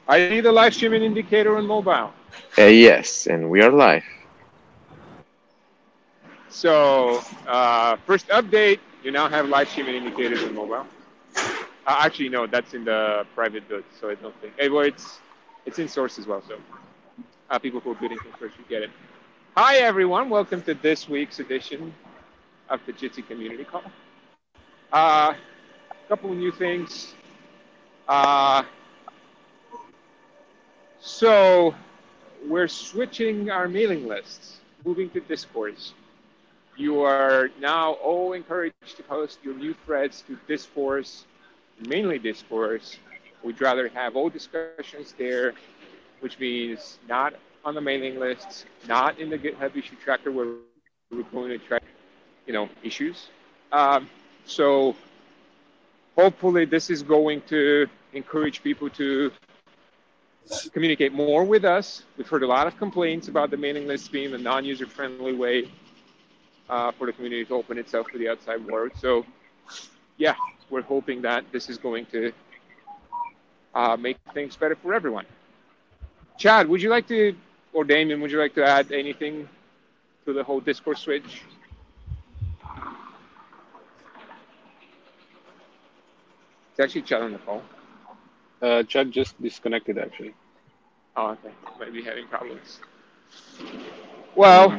I need a live streaming indicator on mobile. Yes, and we are live. So, first update, you now have live streaming indicators on mobile. Actually, no, that's in the private build, so I don't think. Well, it's in source as well, so people who are building from source should get it. Hi, everyone. Welcome to this week's edition of the Jitsi Community Call. A couple of new things. So we're switching our mailing lists, moving to Discourse. You are now all encouraged to post your new threads to Discourse, mainly Discourse. We'd rather have all discussions there, which means not on the mailing lists, not in the GitHub issue tracker where we're going to track, issues. So hopefully this is going to encourage people to communicate more with us. We've heard a lot of complaints about the mailing list being a non-user-friendly way for the community to open itself to the outside world. So yeah, we're hoping that this is going to make things better for everyone. Chad, would you like to, or Damien, would you like to add anything to the whole Discourse switch? It's actually Chad on the phone. Chad just disconnected, actually. Oh, okay. Might be having problems. Well,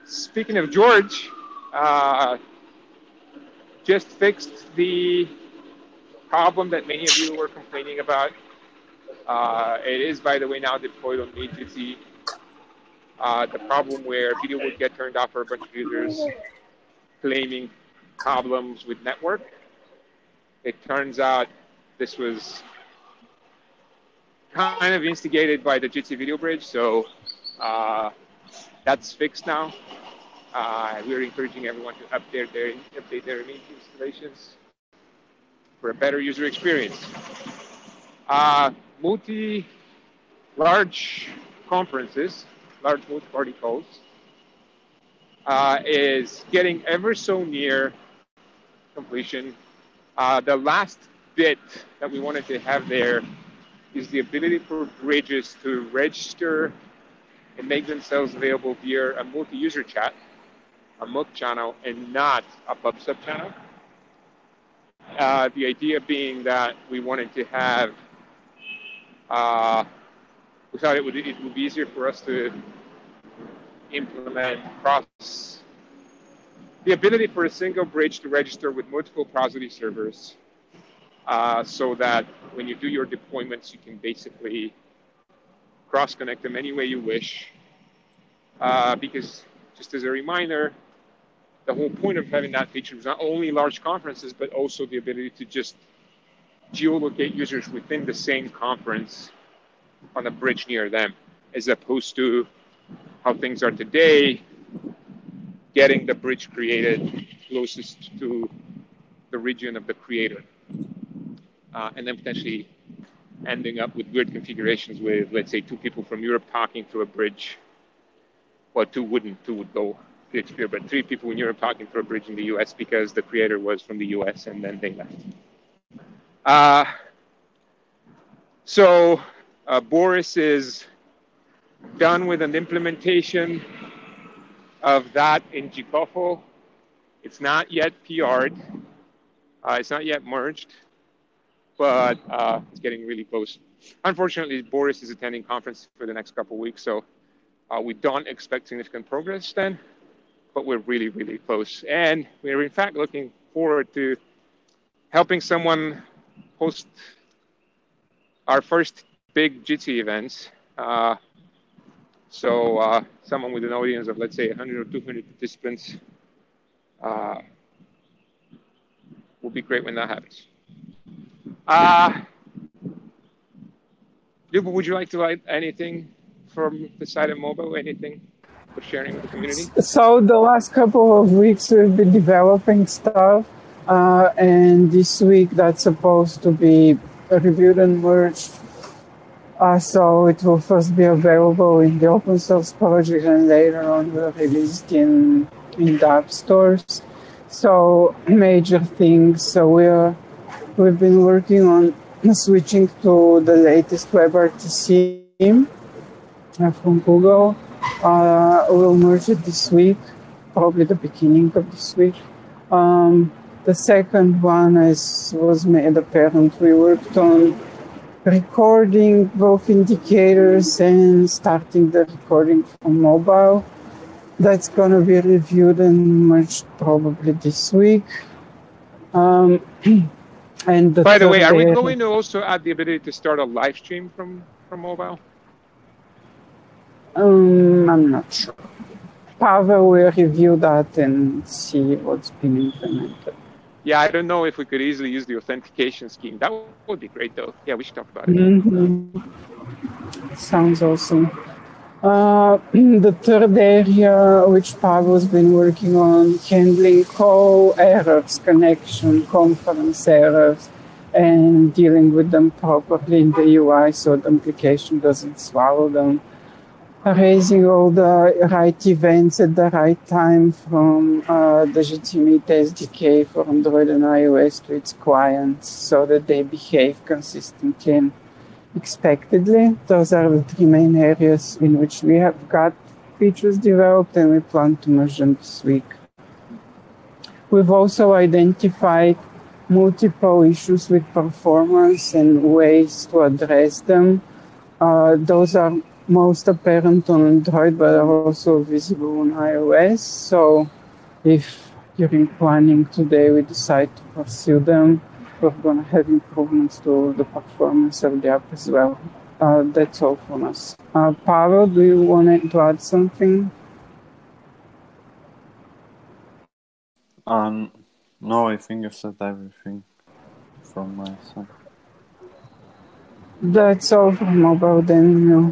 speaking of George, just fixed the problem that many of you were complaining about. It is, by the way, now deployed on AGC. The problem where video would get turned off for a bunch of users claiming problems with network. It turns out this was kind of instigated by the Jitsi Video Bridge, so that's fixed now. We're encouraging everyone to update their image installations for a better user experience. Large conferences, large multi-party calls, is getting ever so near completion. The last bit that we wanted to have there is the ability for bridges to register and make themselves available via a multi-user chat, a MOOC channel, and not a PubSub channel. The idea being that we wanted to have, we thought it would be easier for us to implement the ability for a single bridge to register with multiple Prosody servers, so that when you do your deployments, you can basically cross-connect them any way you wish. Because, just as a reminder, the whole point of having that feature was not only large conferences, but also the ability to just geolocate users within the same conference on a bridge near them, as opposed to how things are today, getting the bridge created closest to the region of the creator. And then potentially ending up with weird configurations with, let's say, 2 people from Europe talking through a bridge. Well, 2 would go PHP, but 3 people in Europe talking through a bridge in the US because the creator was from the US and then they left. So Boris is done with an implementation of that in GKOFO. It's not yet PR'd. It's not yet merged, but it's getting really close. Unfortunately, Boris is attending conference for the next couple of weeks, so we don't expect significant progress then, but we're really, really close. And we're in fact looking forward to helping someone host our first big Jitsi events. So someone with an audience of, let's say, 100 or 200 participants will be great when that happens. Luba, would you like to add anything from the side of mobile, anything for sharing with the community? So the last couple of weeks we've been developing stuff, and this week that's supposed to be reviewed and merged. So it will first be available in the open source project and later on released in the app stores. So major things. So we've been working on switching to the latest WebRTC from Google. We'll merge it this week, probably the beginning of this week. The second one, as was made apparent, we worked on recording both indicators and starting the recording from mobile. That's going to be reviewed and merged probably this week. And by the way, are we going to also add the ability to start a live stream from mobile? I'm not sure. Pavel will review that and see what's been implemented. Yeah, I don't know if we could easily use the authentication scheme. That would be great, though. Yeah, we should talk about it. Mm-hmm. Sounds awesome. The third area, which Pavel's been working on, handling call errors, connection, conference errors, and dealing with them properly in the UI so the application doesn't swallow them. Raising all the right events at the right time from the GTmeet SDK for Android and iOS to its clients so that they behave consistently and expectedly. Those are the three main areas in which we have got features developed, and we plan to merge them this week. We've also identified multiple issues with performance and ways to address them. Those are most apparent on Android, but are also visible on iOS. So if during planning today we decide to pursue them, we're going to have improvements to the performance of the app as well. That's all from us. Pavel, do you want to add something? No, I think you said everything from my side. That's all from mobile, Daniel.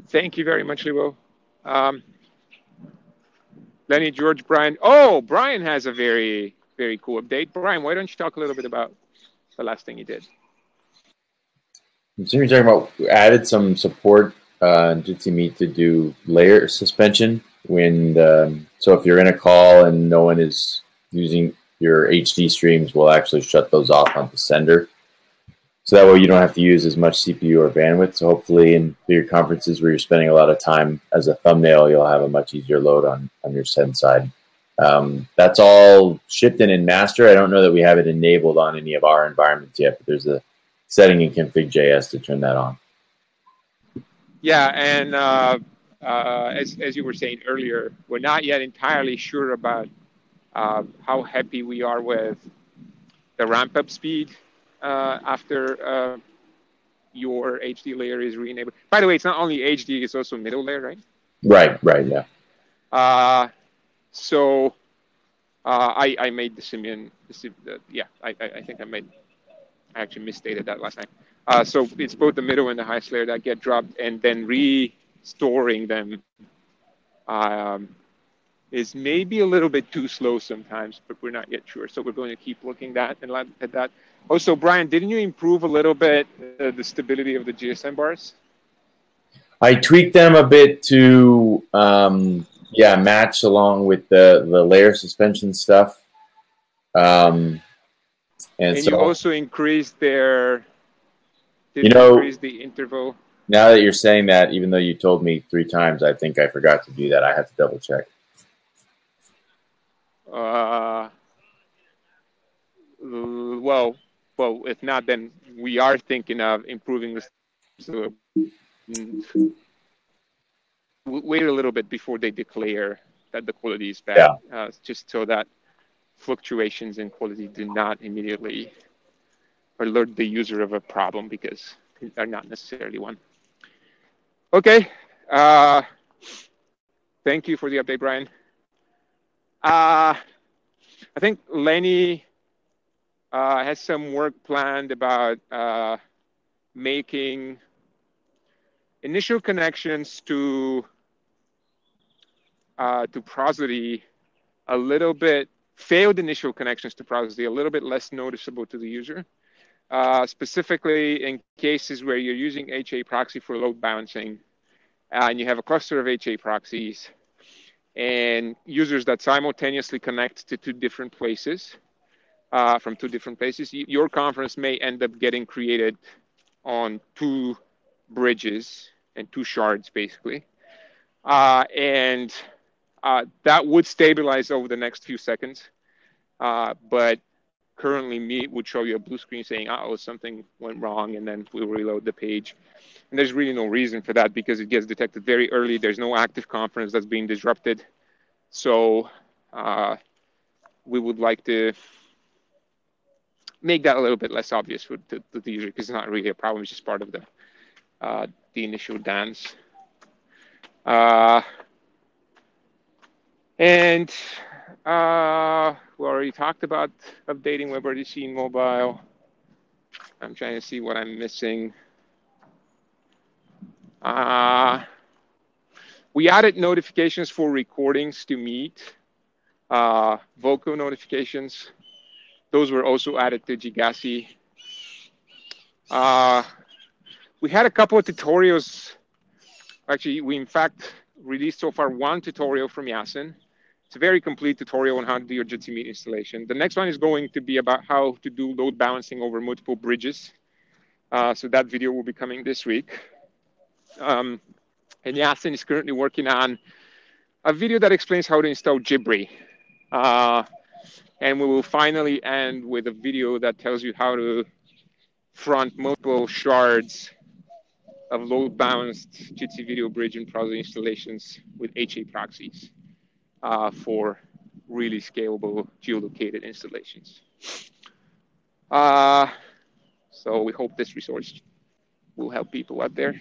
Thank you very much, Libo. Lenny, George, Brian. Oh, Brian has a very, very cool update. Brian, why don't you talk a little bit about the last thing you did? So you're talking about added some support in GTmeet to do layer suspension when so if you're in a call and no one is using your HD streams, we'll actually shut those off on the sender. So that way you don't have to use as much CPU or bandwidth. So hopefully in bigger conferences where you're spending a lot of time as a thumbnail, you'll have a much easier load on your send side. That's all shipped in master. I don't know that we have it enabled on any of our environments yet, but there's a setting in config.js to turn that on. Yeah, and as you were saying earlier, we're not yet entirely sure about how happy we are with the ramp-up speed after your HD layer is re-enabled. By the way, it's not only HD, it's also middle layer, right? Right, yeah. So I made the Simian, yeah, I think I actually misstated that last time. So it's both the middle and the highest layer that get dropped, and then restoring them is maybe a little bit too slow sometimes, but we're not yet sure. So we're going to keep looking at that. Also, Brian, didn't you improve a little bit the stability of the GSM bars? I tweaked them a bit to match along with the layer suspension stuff. And so, you also increased their, increase the interval? Now that you're saying that, even though you told me 3 times, I think I forgot to do that. I have to double check. Well, if not, then we are thinking of improving this. So wait a little bit before they declare that the quality is bad, just so that fluctuations in quality do not immediately alert the user of a problem, because they're not necessarily one. Okay. Thank you for the update, Brian. I think Lenny has some work planned about making initial connections to Prosody a little bit, failed initial connections to Prosody a little bit less noticeable to the user, specifically in cases where you're using HA proxy for load balancing and you have a cluster of HA proxies and users that simultaneously connect to two different places, from two different places, your conference may end up getting created on two bridges and two shards, basically. And that would stabilize over the next few seconds. But currently, Meet would show you a blue screen saying, oh, something went wrong, and then we'll reload the page. And there's really no reason for that because it gets detected very early. There's no active conference that's being disrupted. So we would like to make that a little bit less obvious to the user because it's not really a problem. It's just part of the initial dance. And we already talked about updating WebRTC in mobile. I'm trying to see what I'm missing. We added notifications for recordings to Meet, vocal notifications. Those were also added to Gigassi. We had a couple of tutorials. Actually, we in fact released so far one tutorial from Yasin. It's a very complete tutorial on how to do your Jitsi Meet installation. The next one is going to be about how to do load balancing over multiple bridges. So that video will be coming this week. And Yasin is currently working on a video that explains how to install Jibri. And we will finally end with a video that tells you how to front multiple shards of load balanced Jitsi Video Bridge and browser installations with HA proxies for really scalable geolocated installations. So we hope this resource will help people out there.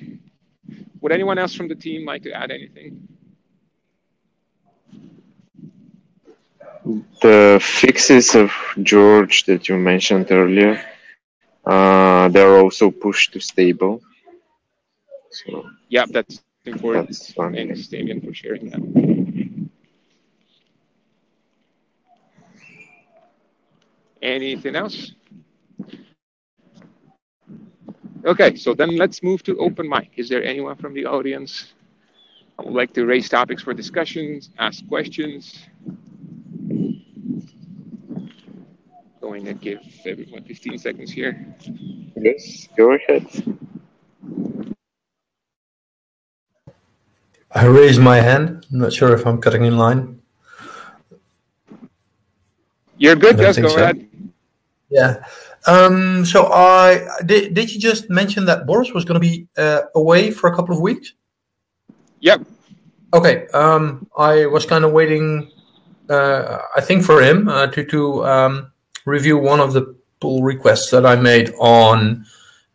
Would anyone else from the team like to add anything? The fixes of George that you mentioned earlier, they're also pushed to stable. So yeah, that's important. That's one. Thanks, Damien, for sharing that. Anything else? Okay, so then let's move to open mic. Is there anyone from the audience who would like to raise topics for discussions, ask questions? Going to give everyone 15 seconds here. Yes, go ahead. I raised my hand. I'm not sure if I'm cutting in line. You're good, just go ahead. Yeah. So did you just mention that Boris was going to be away for a couple of weeks? Yep. Okay. I was kind of waiting, I think, for him to review one of the pull requests that I made on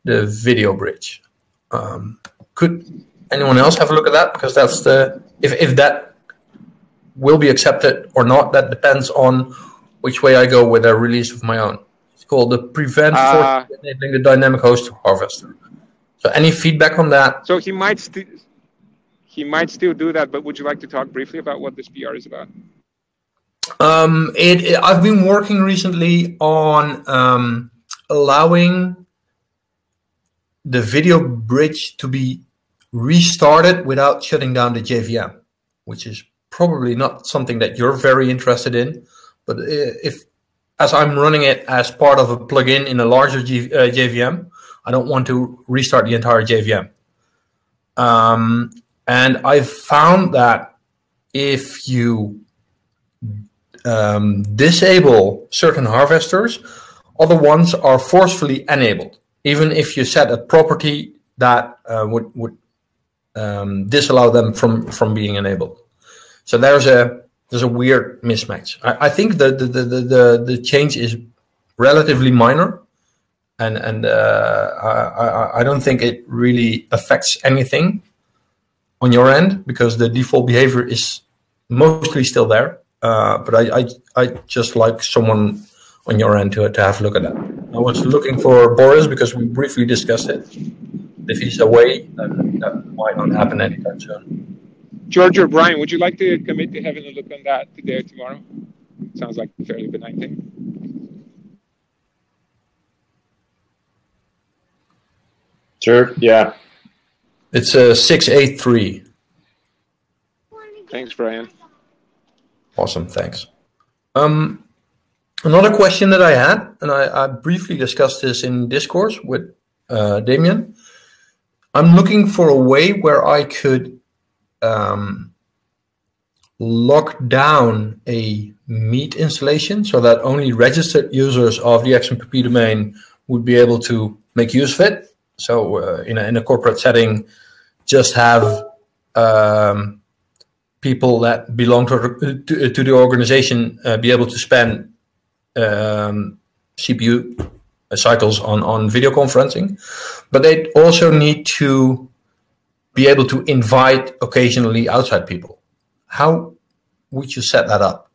the video bridge. Could anyone else have a look at that? Because that's if that will be accepted or not, that depends on which way I go with a release of my own. It's called the prevent for enabling the dynamic host harvester. So any feedback on that? So he might still do that, but would you like to talk briefly about what this PR is about? I've been working recently on allowing the video bridge to be restarted without shutting down the JVM, which is probably not something that you're very interested in. But as I'm running it as part of a plugin in a larger JVM, I don't want to restart the entire JVM. And I've found that if you disable certain harvesters, other ones are forcefully enabled, even if you set a property that would disallow them from being enabled. So there's a weird mismatch. I think the change is relatively minor, and I don't think it really affects anything on your end because the default behavior is mostly still there. But I just like someone on your end to have a look at that. I was looking for Boris because we briefly discussed it. If he's away, then that might not happen anytime soon. George or Brian, would you like to commit to having a look on that today or tomorrow? Sounds like a fairly benign thing. Sure, yeah. It's a 683. Thanks, Brian. Awesome, thanks. Another question that I had, and I briefly discussed this in discourse with Damien. I'm looking for a way where I could lock down a Meet installation so that only registered users of the XMPP domain would be able to make use of it. So in a corporate setting, just have people that belong to the organization be able to spend CPU cycles on video conferencing, but they also need to be able to invite occasionally outside people. How would you set that up?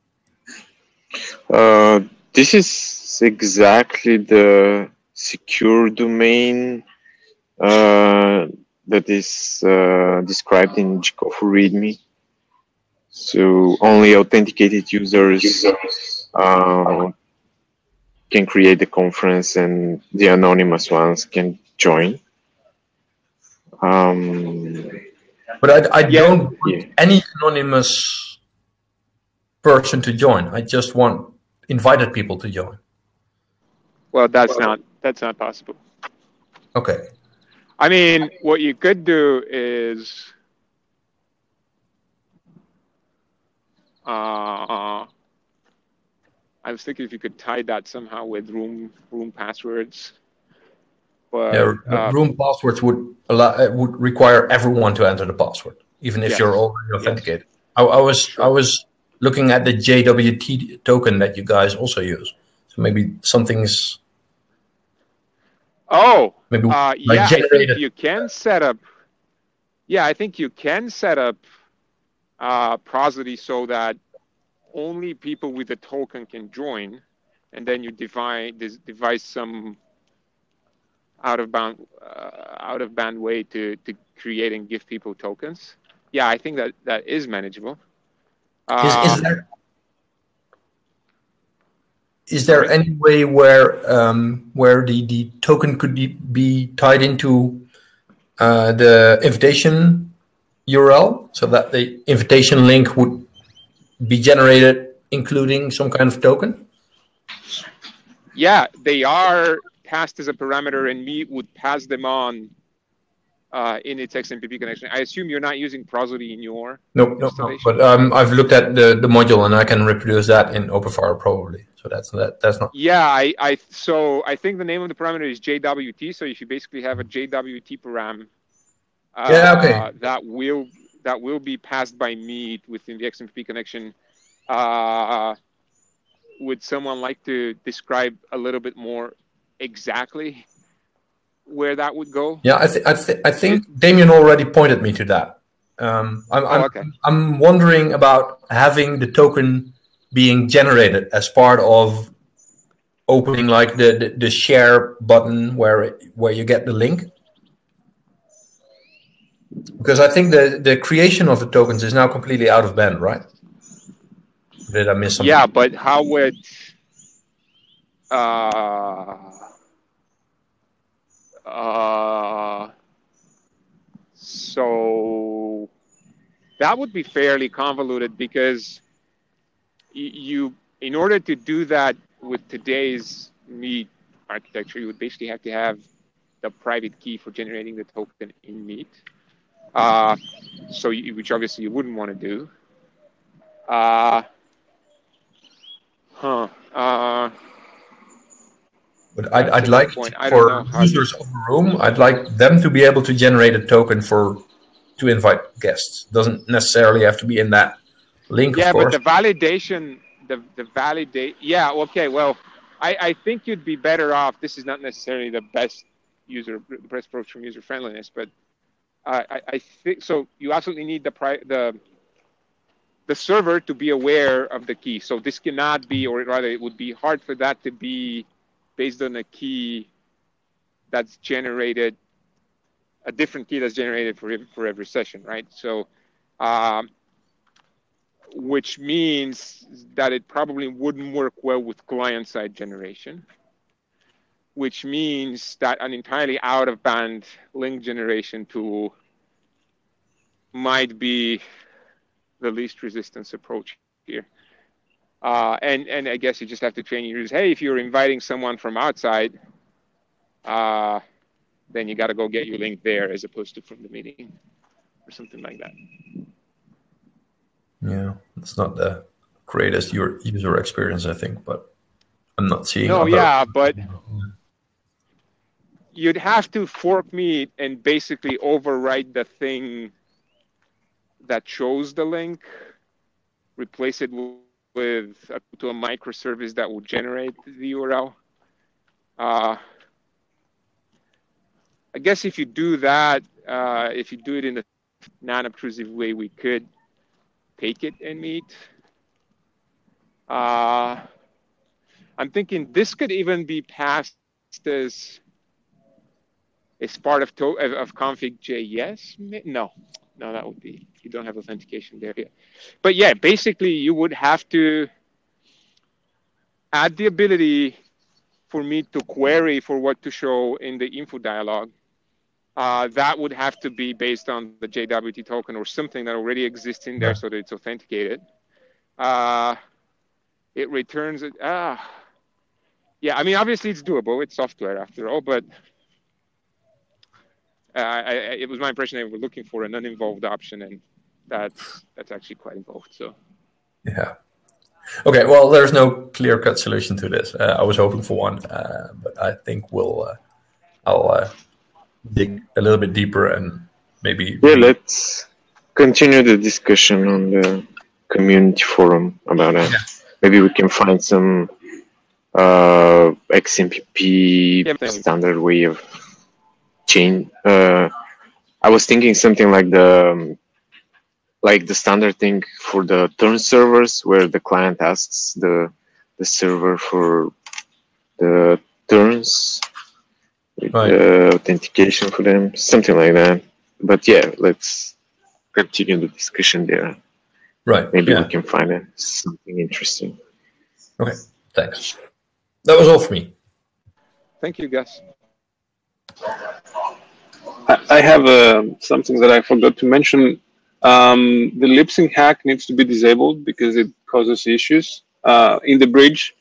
This is exactly the secure domain that is described in Gkofu README. So only authenticated users can create the conference, and the anonymous ones can join. But I don't want any anonymous person to join. I just want invited people to join. Well, that's not possible. Okay. I mean, what you could do is I was thinking if you could tie that somehow with room passwords. But yeah, room passwords would require everyone to enter the password, even if you're already authenticated. Yes. I was looking at the JWT token that you guys also use. So maybe something's maybe yeah, I think you can set up. Yeah, I think you can set up Prosody so that only people with the token can join, and then you devise some out of band way to create and give people tokens. Yeah, I think that is manageable. Is there any way where the token could be tied into the invitation URL so that the invitation link would be generated including some kind of token? Yeah, they are passed as a parameter, and Meet would pass them on in its XMPP connection. I assume you're not using Prosody in your installation? But I've looked at the module, and I can reproduce that in OpenFire probably. So that's not. Yeah, so I think the name of the parameter is JWT. So if you basically have a JWT param, that will be passed by Meet within the XMPP connection. Would someone like to describe a little bit more exactly where that would go? Yeah, I think Damien already pointed me to that. I'm wondering about having the token being generated as part of opening like the share button where you get the link. Because I think the creation of the tokens is now completely out of band, right? Did I miss something? Yeah, but how would so that would be fairly convoluted, because you in order to do that with today's Meet architecture, you would basically have to have the private key for generating the token in Meet, which obviously you wouldn't want to do. But I'd like for users of the room, I'd like them to be able to generate a token to invite guests. Doesn't necessarily have to be in that link. Yeah, of course. But the validation, yeah, okay. Well, I think you'd be better off. This is not necessarily the best approach from user friendliness, but I think so. You absolutely need the server to be aware of the key. So this cannot be, or rather, it would be hard for that to be based on a key that's generated, a different key that's generated for every session, right? So, which means that it probably wouldn't work well with client-side generation, which means that an entirely out-of-band link generation tool might be the least resistance approach here. And I guess you just have to train your users. Hey, if you're inviting someone from outside, then you got to go get your link there as opposed to from the meeting or something like that. Yeah, it's not the greatest user experience, I think, but I'm not seeing. No, yeah, but you'd have to fork Meet and basically overwrite the thing that shows the link, replace it with a microservice that will generate the URL. I guess if you do that, if you do it in a non-obtrusive way, we could take it in Meet. I'm thinking this could even be passed as part of config.js. No, that would be, you don't have authentication there yet. But yeah, basically you would have to add the ability for me to query for what to show in the info dialog. That would have to be based on the JWT token or something that already exists in there so that it's authenticated. It returns it. Yeah, I mean, obviously it's doable. It's software after all, but it was my impression they were looking for an uninvolved option, and that's actually quite involved. So. Yeah. Okay. Well, there's no clear-cut solution to this. I was hoping for one, but I think I'll dig a little bit deeper and maybe. Yeah, let's continue the discussion on the community forum about it. Yeah. Maybe we can find some XMPP standard way of chain. I was thinking something like the standard thing for the turn servers, where the client asks the server for the turns with authentication for them, something like that. But yeah, let's continue the discussion there. Right. Maybe we can find something interesting. Okay. Thanks. That was all for me. Thank you, Gus. I have something that I forgot to mention. The lip sync hack needs to be disabled because it causes issues in the bridge.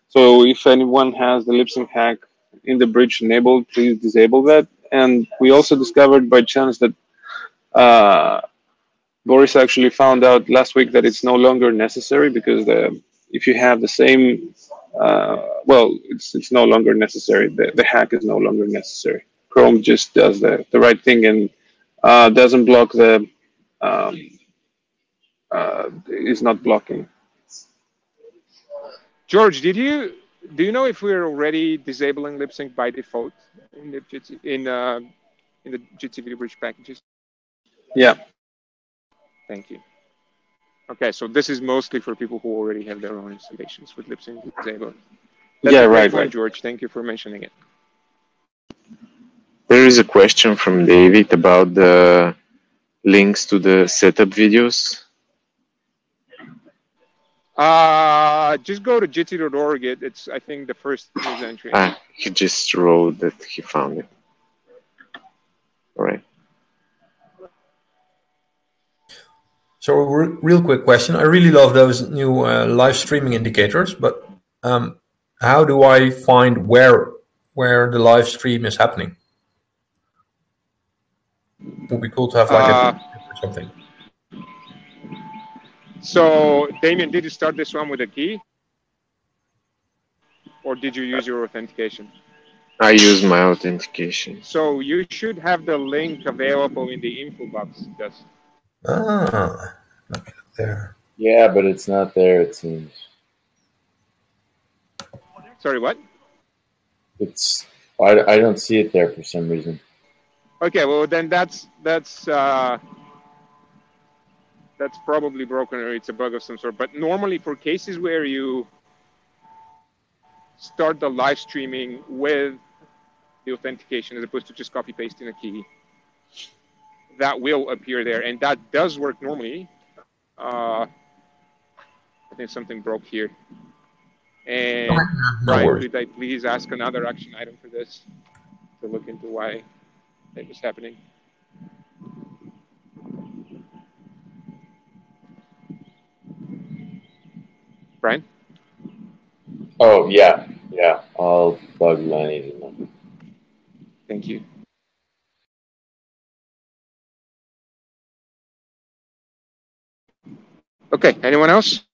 So if anyone has the lip sync hack in the bridge enabled, please disable that. And we also discovered by chance that Boris actually found out last week that it's no longer necessary, because if you have the same, it's no longer necessary. The hack is no longer necessary. Chrome just does the right thing and doesn't block the, is not blocking. George, do you know if we're already disabling lip sync by default in the Jitsi Video Bridge packages? Yeah. Thank you. Okay, so this is mostly for people who already have their own installations with lip sync disabled. That's a great point, George. Thank you for mentioning it. There is a question from David about the links to the setup videos. Just go to jitsi.org. It's, I think, the first news entry. He just wrote that he found it. All right. So a real quick question. I really love those new live streaming indicators, but how do I find where the live stream is happening? It would be cool to have like or something. So, Damien, did you start this one with a key? Or did you use your authentication? I use my authentication. So you should have the link available in the info box, Gus. Look there. Yeah, but it's not there, it seems. Sorry, what? It's I don't see it there for some reason. Okay, well then that's probably broken, or it's a bug of some sort. But normally for cases where you start the live streaming with the authentication as opposed to just copy pasting a key, that will appear there, and that does work normally. I think something broke here. And Brian, could I please ask another action item for this to look into why it was happening? Brian? Oh, yeah. Yeah. I'll plug Lenny in. Thank you. Okay, anyone else?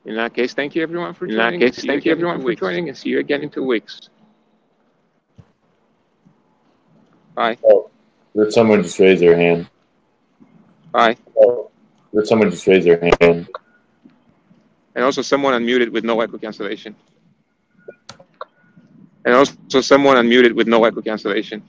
In that case, thank you everyone for joining. And see you again in 2 weeks. Bye. Oh, did someone just raise their hand? Bye. Oh, did someone just raise their hand? And also someone unmuted with no echo cancellation. And also someone unmuted with no echo cancellation.